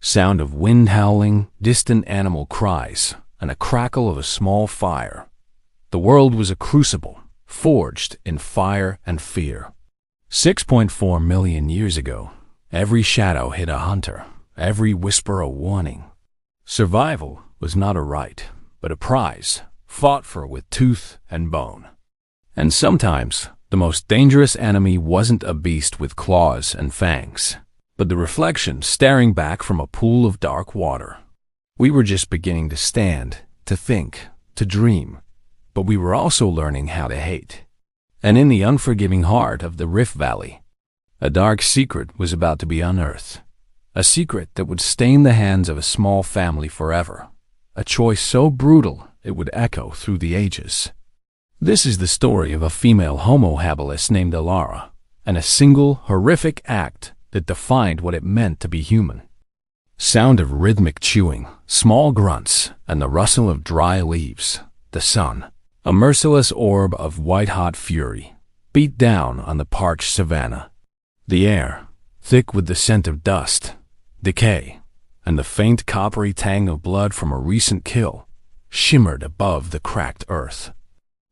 Sound of wind howling, distant animal cries, and a crackle of a small fire. The world was a crucible, forged in fire and fear. 6.4 million years ago, every shadow hid a hunter, every whisper a warning. Survival was not a right, but a prize, fought for with tooth and bone. And sometimes, the most dangerous enemy wasn't a beast with claws and fangs, but the reflection staring back from a pool of dark water. We were just beginning to stand, to think, to dream, but we were also learning how to hate. And in the unforgiving heart of the Rift Valley, a dark secret was about to be unearthed. A secret that would stain the hands of a small family forever. A choice so brutal it would echo through the ages. This is the story of a female Homo habilis named Alara, and a single horrific act that defined what it meant to be human. Sound of rhythmic chewing, small grunts, and the rustle of dry leaves. The sun, a merciless orb of white-hot fury, beat down on the parched savanna. The air, thick with the scent of dust, decay, and the faint coppery tang of blood from a recent kill, shimmered above the cracked earth.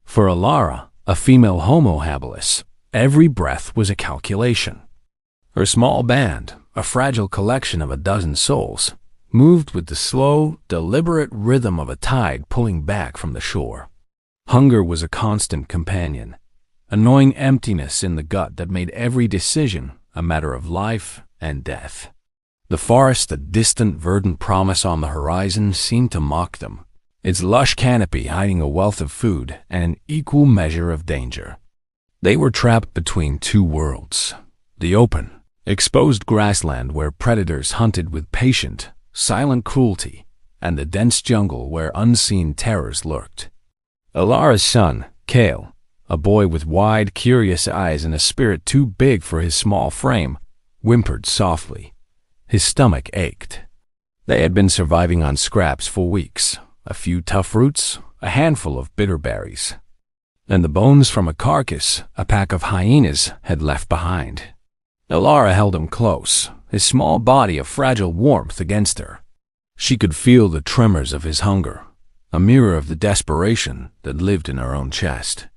For Alara, a female Homo habilis, every breath was a calculation. Her small band, a fragile collection of a dozen souls, moved with the slow, deliberate rhythm of a tide pulling back from the shore. Hunger was a constant companion, a gnawing emptiness in the gut that made every decision a matter of life and death. The forest, a distant, verdant promise on the horizon, seemed to mock them, its lush canopy hiding a wealth of food and an equal measure of danger. They were trapped between two worlds: the open, exposed grassland where predators hunted with patient, silent cruelty, and the dense jungle where unseen terrors lurked. Alara's son, Kale, a boy with wide, curious eyes and a spirit too big for his small frame, whimpered softly. His stomach ached. They had been surviving on scraps for weeks, a few tough roots, a handful of bitter berries, and the bones from a carcass a pack of hyenas had left behind. Alara held him close, his small body a fragile warmth against her. She could feel the tremors of his hunger, a mirror of the desperation that lived in her own chest.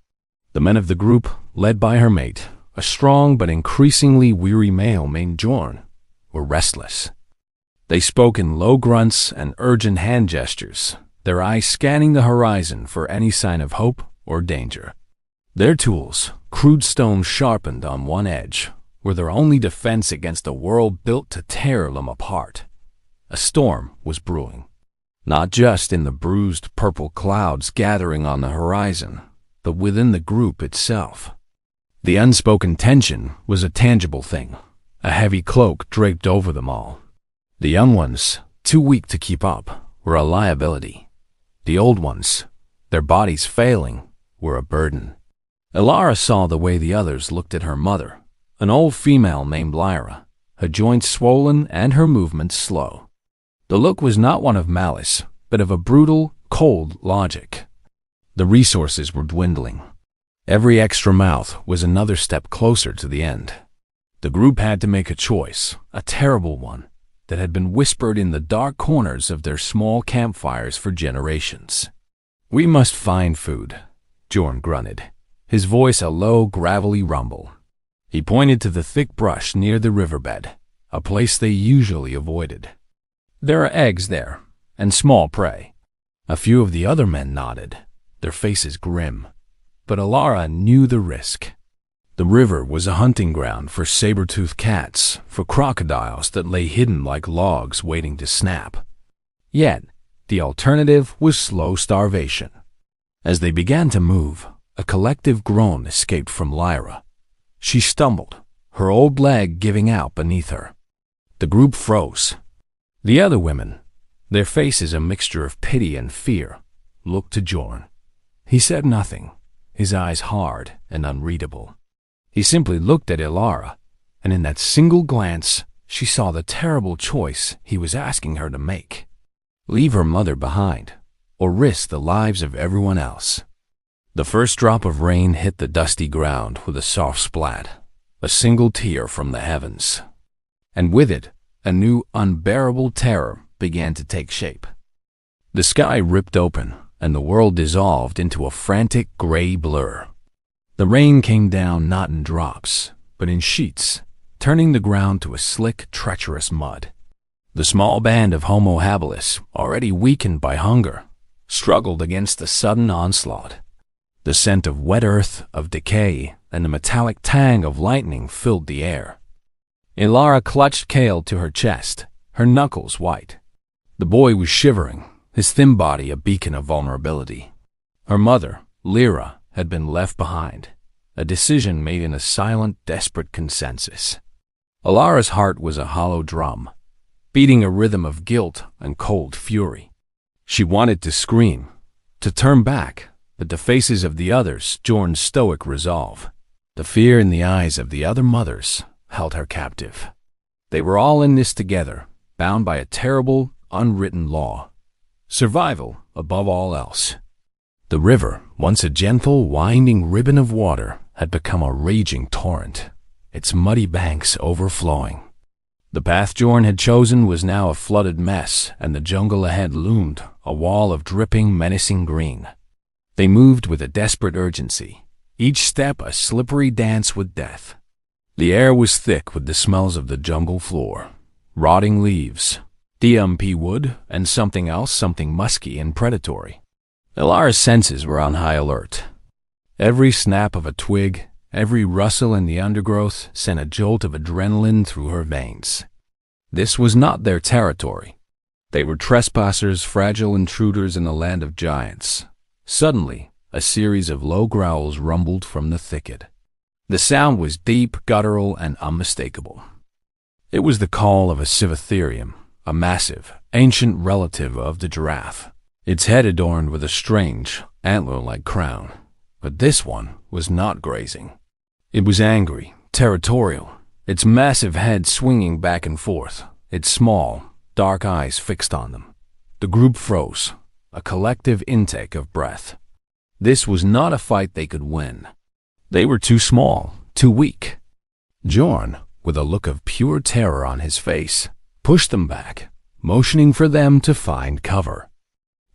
The men of the group, led by her mate, a strong but increasingly weary male named Jorn, were restless. They spoke in low grunts and urgent hand gestures, their eyes scanning the horizon for any sign of hope or danger. Their tools, crude stones sharpened on one edge, were their only defense against a world built to tear them apart. A storm was brewing, not just in the bruised purple clouds gathering on the horizon, but within the group itself. The unspoken tension was a tangible thing, a heavy cloak draped over them all. The young ones, too weak to keep up, were a liability. The old ones, their bodies failing, were a burden. Alara saw the way the others looked at her mother, an old female named Lyra, her joints swollen and her movements slow. The look was not one of malice, but of a brutal, cold logic. The resources were dwindling. Every extra mouth was another step closer to the end. The group had to make a choice, a terrible one, that had been whispered in the dark corners of their small campfires for generations. "We must find food," Jorn grunted, his voice a low, gravelly rumble. He pointed to the thick brush near the riverbed, a place they usually avoided. "There are eggs there, and small prey." A few of the other men nodded, their faces grim, but Alara knew the risk. The river was a hunting ground for saber-toothed cats, for crocodiles that lay hidden like logs waiting to snap. Yet, the alternative was slow starvation. As they began to move, a collective groan escaped from Lyra. She stumbled, her old leg giving out beneath her. The group froze. The other women, their faces a mixture of pity and fear, looked to Jorn. He said nothing, his eyes hard and unreadable. He simply looked at Alara, and in that single glance, she saw the terrible choice he was asking her to make. Leave her mother behind, or risk the lives of everyone else. The first drop of rain hit the dusty ground with a soft splat, a single tear from the heavens. And with it, a new unbearable terror began to take shape. The sky ripped open, and the world dissolved into a frantic gray blur. The rain came down not in drops, but in sheets, turning the ground to a slick, treacherous mud. The small band of Homo habilis, already weakened by hunger, struggled against the sudden onslaught. The scent of wet earth, of decay, and the metallic tang of lightning filled the air. Ilara clutched Kale to her chest, her knuckles white. The boy was shivering, his thin body a beacon of vulnerability. Her mother, Lyra, had been left behind, a decision made in a silent, desperate consensus. Ilara's heart was a hollow drum, beating a rhythm of guilt and cold fury. She wanted to scream, to turn back, but the faces of the others joined stoic resolve. The fear in the eyes of the other mothers held her captive. They were all in this together, bound by a terrible, unwritten law. Survival above all else. The river, once a gentle, winding ribbon of water, had become a raging torrent, its muddy banks overflowing. The path Jorn had chosen was now a flooded mess, and the jungle ahead loomed, a wall of dripping, menacing green. They moved with a desperate urgency, each step a slippery dance with death. The air was thick with the smells of the jungle floor, rotting leaves, DMP wood, and something else, something musky and predatory. Ilara's senses were on high alert. Every snap of a twig, every rustle in the undergrowth sent a jolt of adrenaline through her veins. This was not their territory. They were trespassers, fragile intruders in a land of giants. Suddenly, a series of low growls rumbled from the thicket. The sound was deep, guttural, and unmistakable. It was the call of a civatherium, a massive, ancient relative of the giraffe, its head adorned with a strange, antler-like crown. But this one was not grazing. It was angry, territorial, its massive head swinging back and forth, its small, dark eyes fixed on them. The group froze, a collective intake of breath. This was not a fight they could win. They were too small, too weak. Jorn, with a look of pure terror on his face, pushed them back, motioning for them to find cover.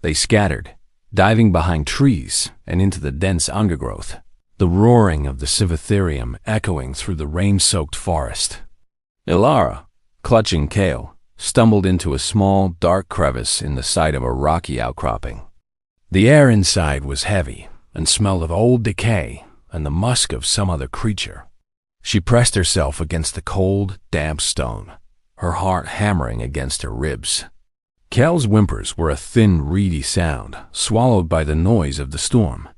They scattered, diving behind trees and into the dense undergrowth, the roaring of the civatherium echoing through the rain-soaked forest. Ilara, clutching Kale, stumbled into a small, dark crevice in the side of a rocky outcropping. The air inside was heavy and smelled of old decay and the musk of some other creature. She pressed herself against the cold, damp stone, her heart hammering against her ribs. Kale's whimpers were a thin, reedy sound, swallowed by the noise of the storm.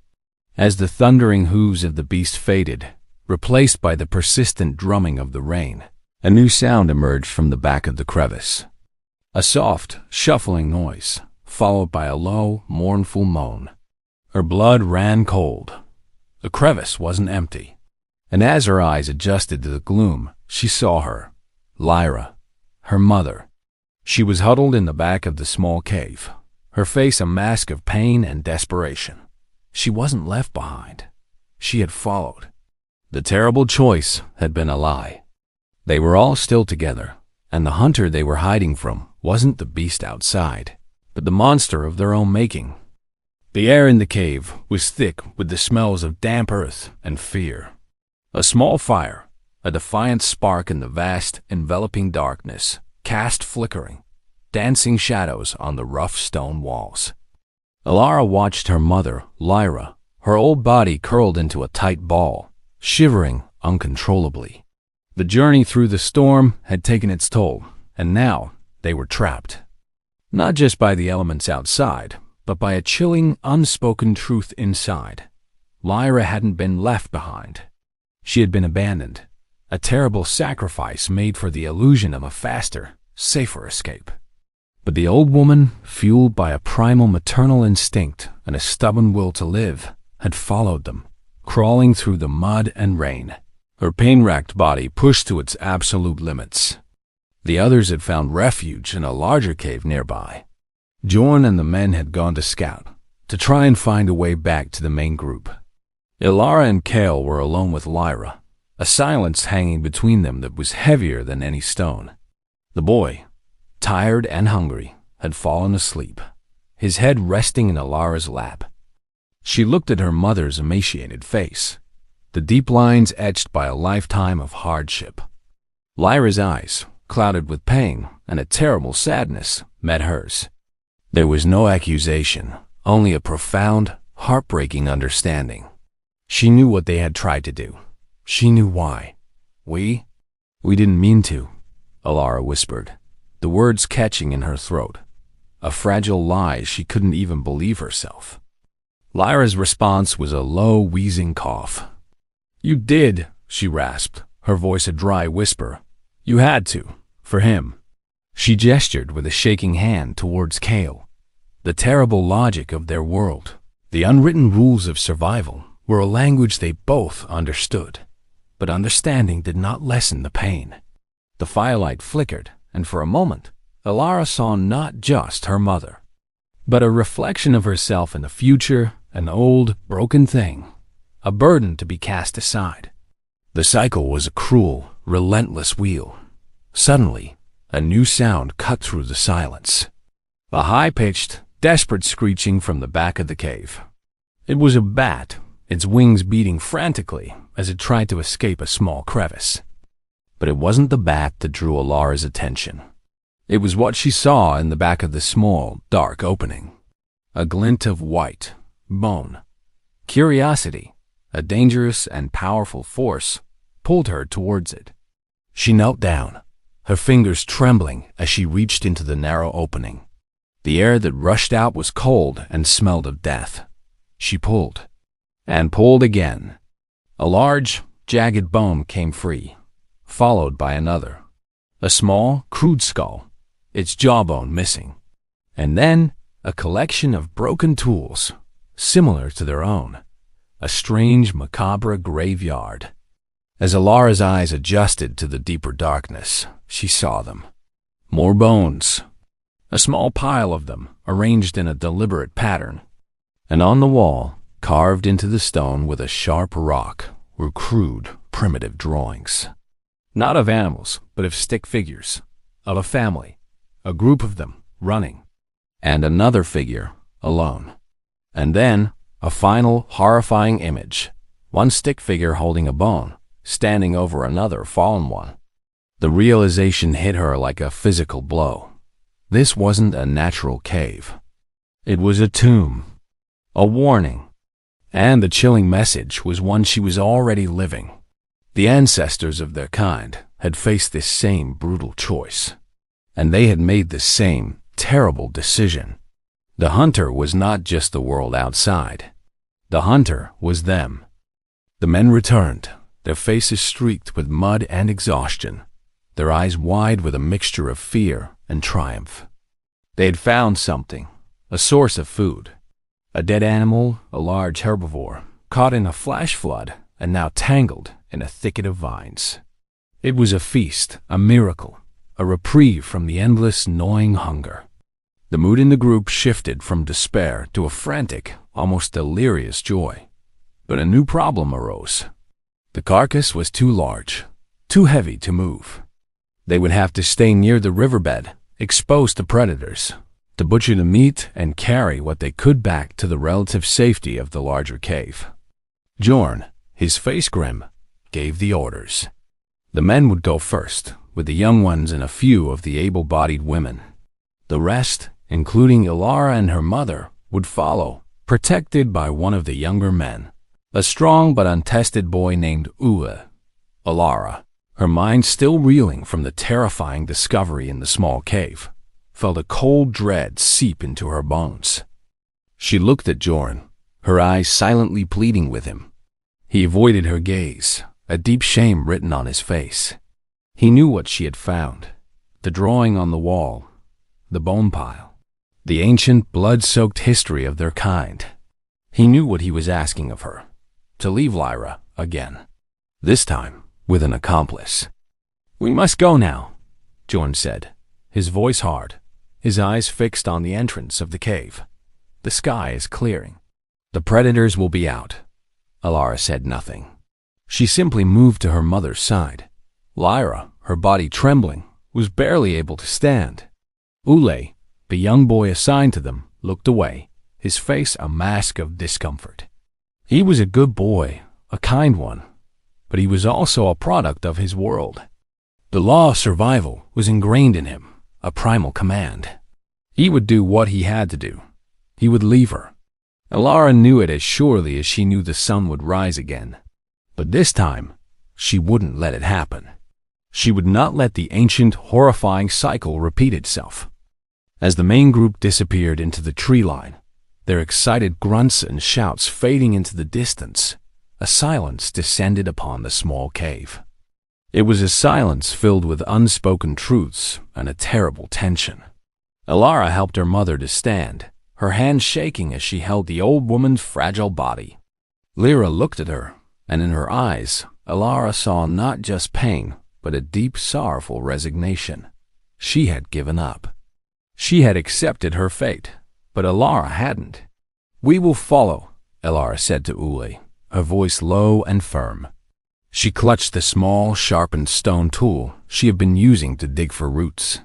As the thundering hooves of the beast faded, replaced by the persistent drumming of the rain, a new sound emerged from the back of the crevice. A soft, shuffling noise, followed by a low, mournful moan. Her blood ran cold. The crevice wasn't empty, and as her eyes adjusted to the gloom, she saw her, Lyra, her mother. She was huddled in the back of the small cave, her face a mask of pain and desperation. She wasn't left behind. She had followed. The terrible choice had been a lie. They were all still together, and the hunter they were hiding from wasn't the beast outside, but the monster of their own making. The air in the cave was thick with the smells of damp earth and fear. A small fire, a defiant spark in the vast, enveloping darkness, cast flickering, dancing shadows on the rough stone walls. Ilara watched her mother, Lyra, her old body curled into a tight ball, shivering uncontrollably. The journey through the storm had taken its toll, and now they were trapped. Not just by the elements outside, but by a chilling, unspoken truth inside. Lyra hadn't been left behind. She had been abandoned, a terrible sacrifice made for the illusion of a faster, safer escape. But the old woman, fueled by a primal maternal instinct and a stubborn will to live, had followed them, crawling through the mud and rain, her pain-racked body pushed to its absolute limits. The others had found refuge in a larger cave nearby. Jorn and the men had gone to scout, to try and find a way back to the main group. Ilara and Kale were alone with Lyra, a silence hanging between them that was heavier than any stone. The boy, tired and hungry, had fallen asleep, his head resting in Alara's lap. She looked at her mother's emaciated face, the deep lines etched by a lifetime of hardship. Lyra's eyes, clouded with pain and a terrible sadness, met hers. There was no accusation, only a profound, heartbreaking understanding. She knew what they had tried to do. She knew why. We didn't mean to, Alara whispered, the words catching in her throat. A fragile lie she couldn't even believe herself. Lyra's response was a low, wheezing cough. You did, she rasped, her voice a dry whisper. You had to, for him. She gestured with a shaking hand towards Kale. The terrible logic of their world, the unwritten rules of survival, were a language they both understood. But understanding did not lessen the pain. The firelight flickered, and for a moment, Alara saw not just her mother, but a reflection of herself in the future, an old, broken thing, a burden to be cast aside. The cycle was a cruel, relentless wheel. Suddenly, a new sound cut through the silence. A high-pitched, desperate screeching from the back of the cave. It was a bat, its wings beating frantically as it tried to escape a small crevice. But it wasn't the bat that drew Alara's attention. It was what she saw in the back of the small, dark opening. A glint of white, bone. Curiosity, a dangerous and powerful force, pulled her towards it. She knelt down, her fingers trembling as she reached into the narrow opening. The air that rushed out was cold and smelled of death. She pulled, and pulled again. A large, jagged bone came free, followed by another. A small, crude skull, its jawbone missing. And then a collection of broken tools, similar to their own. A strange, macabre graveyard. As Alara's eyes adjusted to the deeper darkness, she saw them. More bones. A small pile of them, arranged in a deliberate pattern. And on the wall, carved into the stone with a sharp rock, were crude, primitive drawings. Not of animals, but of stick figures. Of a family. A group of them, running. And another figure, alone. And then, a final, horrifying image. One stick figure holding a bone, standing over another fallen one. The realization hit her like a physical blow. This wasn't a natural cave. It was a tomb. A warning. And the chilling message was one she was already living. The ancestors of their kind had faced this same brutal choice. And they had made the same terrible decision. The hunter was not just the world outside. The hunter was them. The men returned, their faces streaked with mud and exhaustion, their eyes wide with a mixture of fear and triumph. They had found something, a source of food. A dead animal, a large herbivore, caught in a flash flood and now tangled in a thicket of vines. It was a feast, a miracle, a reprieve from the endless, gnawing hunger. The mood in the group shifted from despair to a frantic, almost delirious joy. But a new problem arose. The carcass was too large, too heavy to move. They would have to stay near the riverbed, exposed to predators, to butcher the meat and carry what they could back to the relative safety of the larger cave. Jorn, his face grim, gave the orders. The men would go first, with the young ones and a few of the able-bodied women. The rest, including Alara and her mother, would follow, protected by one of the younger men, a strong but untested boy named Uwe. Alara, her mind still reeling from the terrifying discovery in the small cave, felt a cold dread seep into her bones. She looked at Jorn, her eyes silently pleading with him. He avoided her gaze, a deep shame written on his face. He knew what she had found, the drawing on the wall, the bone pile, the ancient blood-soaked history of their kind. He knew what he was asking of her, to leave Lyra again, this time with an accomplice. "We must go now," Jorn said, his voice hard, his eyes fixed on the entrance of the cave. "The sky is clearing. The predators will be out." Alara said nothing. She simply moved to her mother's side. Lyra, her body trembling, was barely able to stand. Ule, the young boy assigned to them, looked away, his face a mask of discomfort. He was a good boy, a kind one, but he was also a product of his world. The law of survival was ingrained in him, a primal command. He would do what he had to do. He would leave her. Alara knew it as surely as she knew the sun would rise again. But this time, she wouldn't let it happen. She would not let the ancient, horrifying cycle repeat itself. As the main group disappeared into the tree line, their excited grunts and shouts fading into the distance, a silence descended upon the small cave. It was a silence filled with unspoken truths and a terrible tension. Alara helped her mother to stand, her hands shaking as she held the old woman's fragile body. Lyra looked at her, and in her eyes, Alara saw not just pain, but a deep, sorrowful resignation. She had given up. She had accepted her fate, but Alara hadn't. "We will follow," Alara said to Ule, her voice low and firm. She clutched the small, sharpened stone tool she had been using to dig for roots.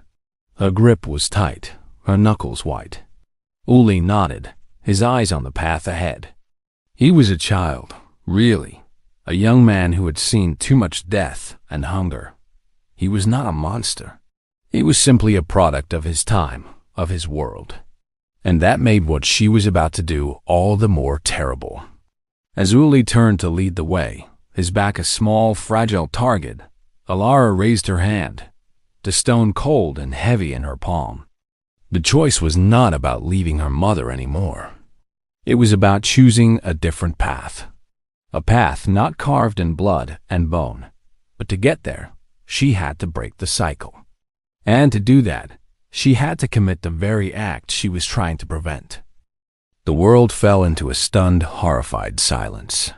Her grip was tight, her knuckles white. Ule nodded, his eyes on the path ahead. He was a child, really, a young man who had seen too much death and hunger. He was not a monster. He was simply a product of his time, of his world. And that made what she was about to do all the more terrible. As Ule turned to lead the way, his back a small, fragile target, Alara raised her hand, the stone cold and heavy in her palm. The choice was not about leaving her mother anymore. It was about choosing a different path. A path not carved in blood and bone, but to get there, she had to break the cycle. And to do that, she had to commit the very act she was trying to prevent. The world fell into a stunned, horrified silence.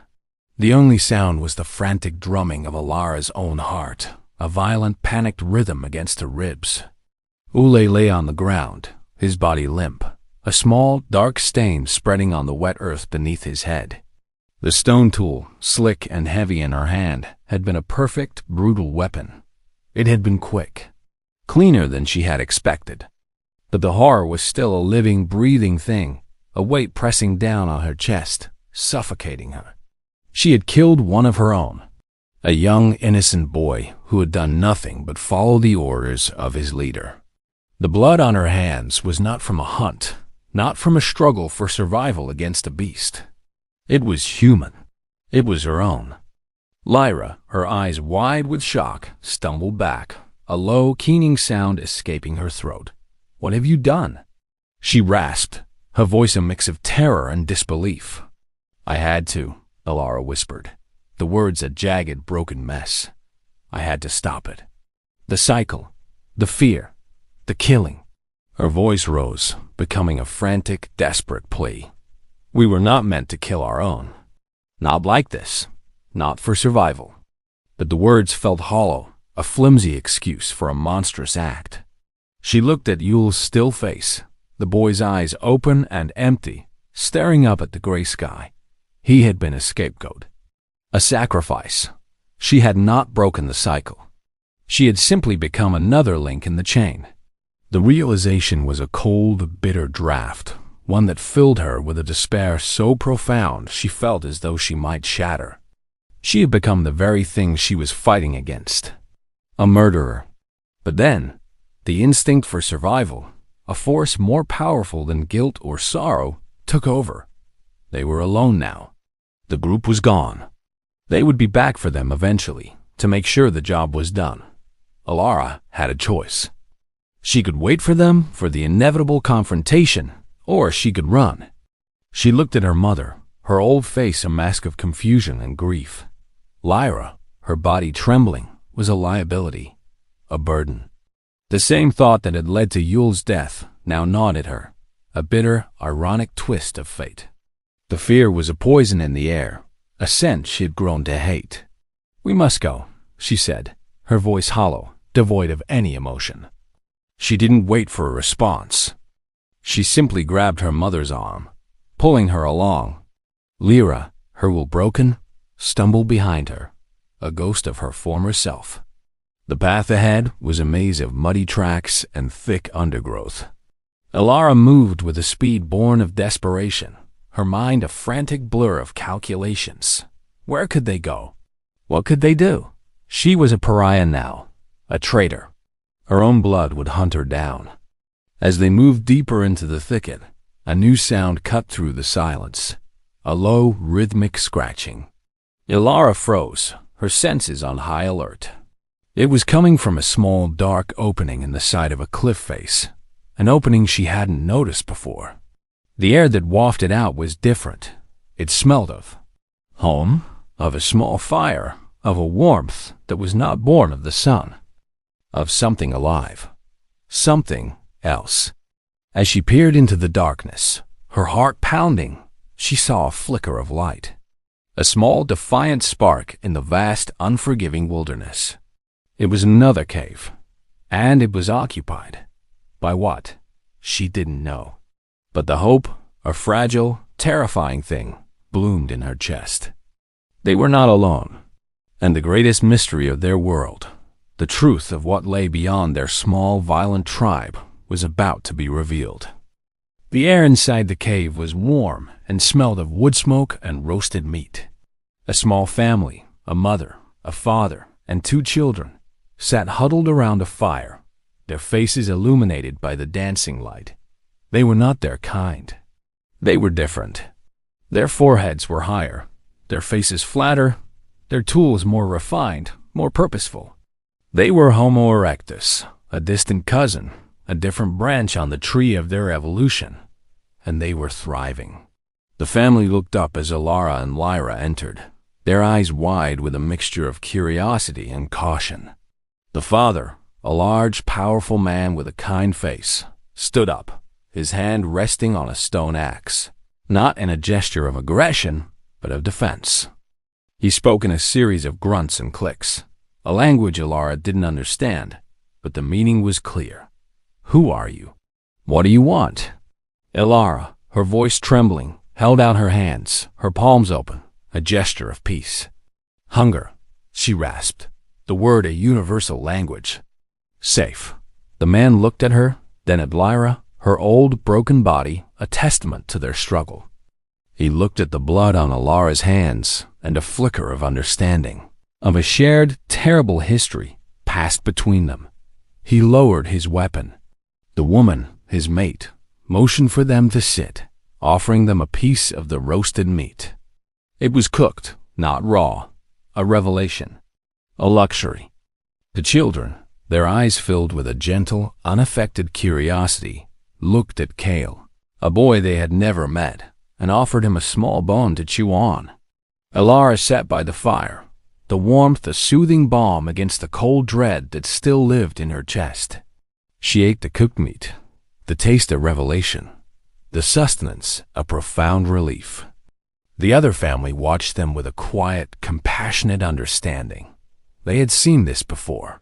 The only sound was the frantic drumming of Alara's own heart, a violent, panicked rhythm against her ribs. Ule lay on the ground, his body limp, a small, dark stain spreading on the wet earth beneath his head. The stone tool, slick and heavy in her hand, had been a perfect, brutal weapon. It had been quick, cleaner than she had expected. But the horror was still a living, breathing thing, a weight pressing down on her chest, suffocating her. She had killed one of her own, a young, innocent boy who had done nothing but follow the orders of his leader. The blood on her hands was not from a hunt, not from a struggle for survival against a beast. It was human. It was her own. Lyra, her eyes wide with shock, stumbled back, a low, keening sound escaping her throat. "What have you done?" She rasped, her voice a mix of terror and disbelief. "I had to," Alara whispered, the words a jagged, broken mess. "I had to stop it. The cycle, the fear, the killing." Her voice rose, becoming a frantic, desperate plea. "We were not meant to kill our own. Not like this. Not for survival." But the words felt hollow, a flimsy excuse for a monstrous act. She looked at Yule's still face, the boy's eyes open and empty, staring up at the gray sky. He had been a scapegoat, a sacrifice. She had not broken the cycle. She had simply become another link in the chain. The realization was a cold, bitter draft, one that filled her with a despair so profound she felt as though she might shatter. She had become the very thing she was fighting against, a murderer. But then, the instinct for survival, a force more powerful than guilt or sorrow, took over. They were alone now. The group was gone. They would be back for them eventually, to make sure the job was done. Alara had a choice. She could wait for them, for the inevitable confrontation, or she could run. She looked at her mother, her old face a mask of confusion and grief. Lyra, her body trembling, was a liability, a burden. The same thought that had led to Yule's death now gnawed at her, a bitter, ironic twist of fate. The fear was a poison in the air, a scent she had grown to hate. "We must go," she said, her voice hollow, devoid of any emotion. She didn't wait for a response. She simply grabbed her mother's arm, pulling her along. Lyra, her will broken, stumbled behind her, a ghost of her former self. The path ahead was a maze of muddy tracks and thick undergrowth. Elara moved with a speed born of desperation, her mind a frantic blur of calculations. Where could they go? What could they do? She was a pariah now, a traitor. Her own blood would hunt her down. As they moved deeper into the thicket, a new sound cut through the silence, a low, rhythmic scratching. Elara froze, her senses on high alert. It was coming from a small, dark opening in the side of a cliff face, an opening she hadn't noticed before. The air that wafted out was different. It smelled of home, of a small fire, of a warmth that was not born of the sun, of something alive, something else. As she peered into the darkness, her heart pounding, she saw a flicker of light, a small defiant spark in the vast, unforgiving wilderness. It was another cave, and it was occupied. By what? She didn't know. But the hope, a fragile, terrifying thing, bloomed in her chest. They were not alone, and the greatest mystery of their world, the truth of what lay beyond their small, violent tribe, was about to be revealed. The air inside the cave was warm and smelled of wood smoke and roasted meat. A small family, a mother, a father, and 2 children, sat huddled around a fire, their faces illuminated by the dancing light. They were not their kind. They were different. Their foreheads were higher, their faces flatter, their tools more refined, more purposeful. They were Homo erectus, a distant cousin, a different branch on the tree of their evolution, and they were thriving. The family looked up as Elara and Lyra entered, their eyes wide with a mixture of curiosity and caution. The father, a large, powerful man with a kind face, stood up, his hand resting on a stone axe, not in a gesture of aggression, but of defense. He spoke in a series of grunts and clicks, a language Elara didn't understand, but the meaning was clear. Who are you? What do you want? Elara, her voice trembling, held out her hands, her palms open, a gesture of peace. Hunger, she rasped, the word a universal language. Safe. The man looked at her, then at Lyra, her old, broken body, a testament to their struggle. He looked at the blood on Elara's hands, and a flicker of understanding, of a shared, terrible history passed between them. He lowered his weapon. The woman, his mate, motioned for them to sit, offering them a piece of the roasted meat. It was cooked, not raw, a revelation, a luxury. The children, their eyes filled with a gentle, unaffected curiosity, looked at Kale, a boy they had never met, and offered him a small bone to chew on. Elara sat by the fire, the warmth a soothing balm against the cold dread that still lived in her chest. She ate the cooked meat, the taste a revelation, the sustenance a profound relief. The other family watched them with a quiet, compassionate understanding. They had seen this before.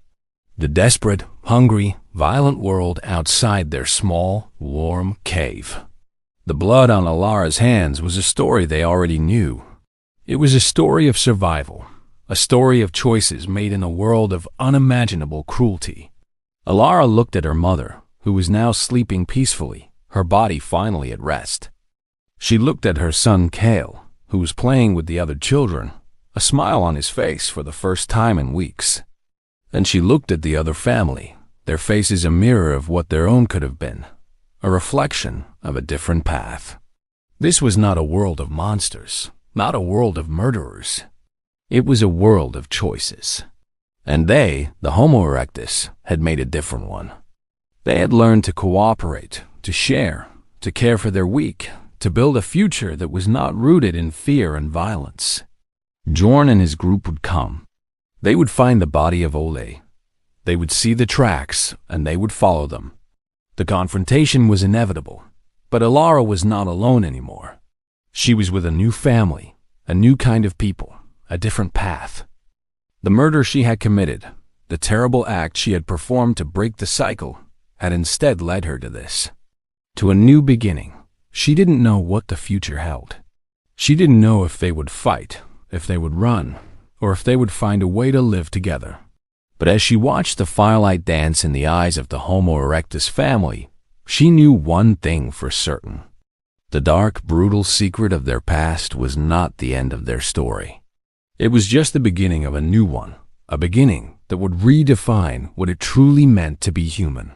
The desperate, hungry, violent world outside their small, warm cave. The blood on Elara's hands was a story they already knew. It was a story of survival, a story of choices made in a world of unimaginable cruelty. Elara looked at her mother, who was now sleeping peacefully, her body finally at rest. She looked at her son Kale, who was playing with the other children, a smile on his face for the first time in weeks. Then she looked at the other family, their faces a mirror of what their own could have been, a reflection of a different path. This was not a world of monsters, not a world of murderers. It was a world of choices. And they, the Homo erectus, had made a different one. They had learned to cooperate, to share, to care for their weak, to build a future that was not rooted in fear and violence. Jorn and his group would come. They would find the body of Ole. They would see the tracks, and they would follow them. The confrontation was inevitable, but Elara was not alone anymore. She was with a new family, a new kind of people, a different path. The murder she had committed, the terrible act she had performed to break the cycle, had instead led her to this. To a new beginning. She didn't know what the future held. She didn't know if they would fight, if they would run, or if they would find a way to live together. But as she watched the firelight dance in the eyes of the Homo erectus family, she knew one thing for certain. The dark, brutal secret of their past was not the end of their story. It was just the beginning of a new one, a beginning that would redefine what it truly meant to be human.